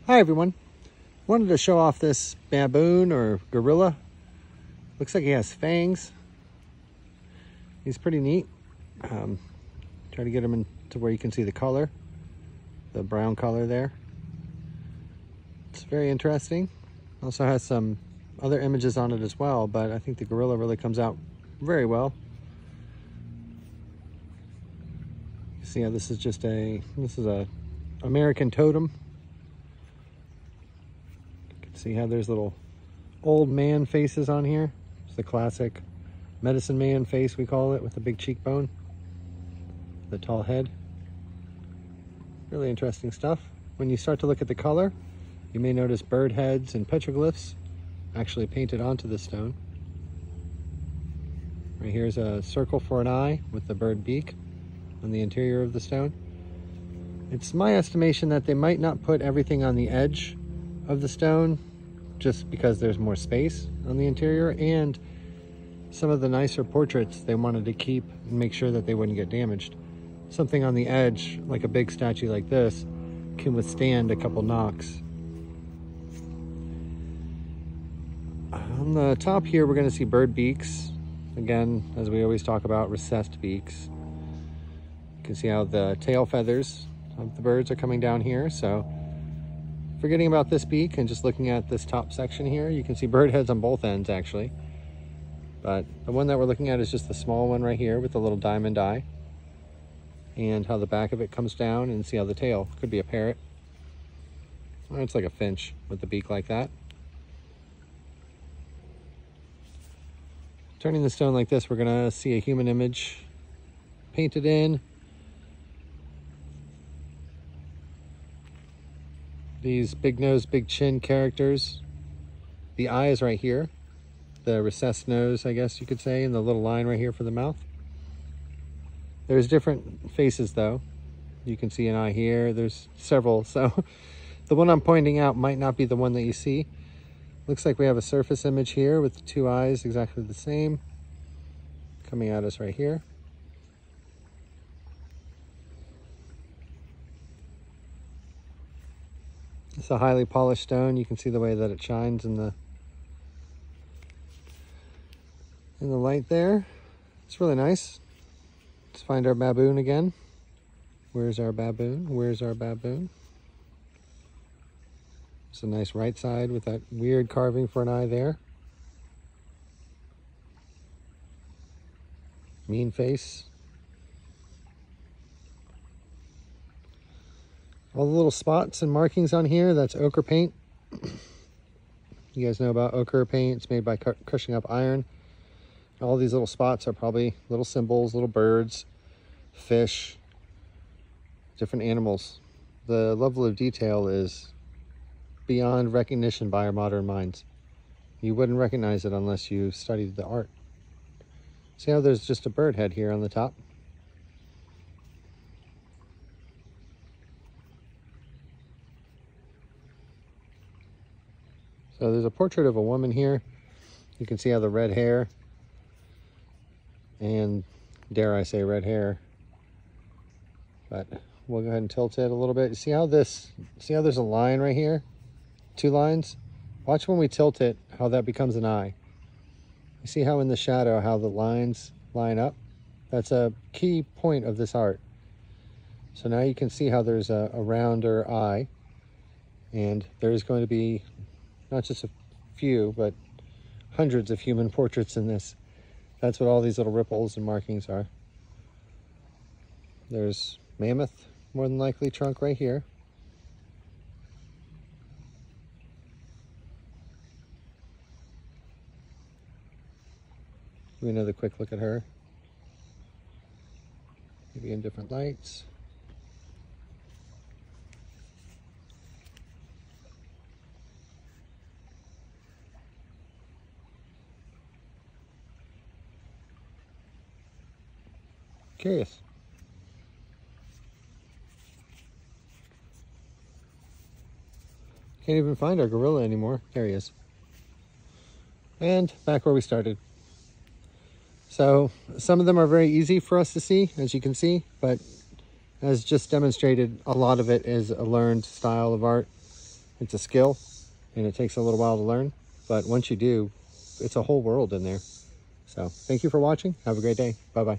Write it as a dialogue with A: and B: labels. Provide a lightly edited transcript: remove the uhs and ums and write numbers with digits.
A: Hi everyone. Wanted to show off this baboon or gorilla. Looks like he has fangs. He's pretty neat. Try to get him into where you can see the color, the brown color there. It's very interesting. Also has some other images on it as well, but I think the gorilla really comes out very well. You see how this is just a American totem. See how there's little old man faces on here. It's the classic medicine man face, we call it, with the big cheekbone, the tall head. Really interesting stuff. When you start to look at the color, you may notice bird heads and petroglyphs actually painted onto the stone. Right here's a circle for an eye with the bird beak on the interior of the stone. It's my estimation that they might not put everything on the edge of the stone just because there's more space on the interior, and some of the nicer portraits they wanted to keep and make sure that they wouldn't get damaged. Something on the edge, like a big statue like this, can withstand a couple knocks. On the top here, we're going to see bird beaks. Again, as we always talk about, recessed beaks. You can see how the tail feathers of the birds are coming down here. So forgetting about this beak and just looking at this top section here, you can see bird heads on both ends actually. But the one that we're looking at is just the small one right here with the little diamond eye. And how the back of it comes down, and see how the tail could be a parrot. Or it's like a finch with the beak like that. Turning the stone like this, we're gonna see a human image painted in. These big nose, big chin characters. The eye is right here. The recessed nose, I guess you could say, and the little line right here for the mouth. There's different faces though. You can see an eye here. There's several, so the one I'm pointing out might not be the one that you see. Looks like we have a surface image here with the two eyes exactly the same coming at us right here. It's a highly polished stone. You can see the way that it shines in the light there. It's really nice. Let's find our baboon again. Where's our baboon? Where's our baboon? It's a nice right side with that weird carving for an eye there. Mean face. All the little spots and markings on here, that's ochre paint. You guys know about ochre paint. It's made by crushing up iron. All these little spots are probably little symbols, little birds, fish, different animals. The level of detail is beyond recognition by our modern minds. You wouldn't recognize it unless you studied the art. See how there's just a bird head here on the top? So there's a portrait of a woman here. You can see how the red hair, and dare I say red hair, but we'll go ahead and tilt it a little bit. See how there's a line right here? Two lines. Watch when we tilt it, how that becomes an eye. You see how in the shadow, how the lines line up? That's a key point of this art. So now you can see how there's a rounder eye, and there's going to be not just a few, but hundreds of human portraits in this. That's what all these little ripples and markings are. There's mammoth, more than likely, trunk right here. Give me another quick look at her. Maybe in different lights. Curious. Can't even find our gorilla anymore. There he is. And back where we started. So some of them are very easy for us to see, as you can see, but as just demonstrated, a lot of it is a learned style of art. It's a skill, and it takes a little while to learn. But once you do, it's a whole world in there. So thank you for watching. Have a great day. Bye-bye.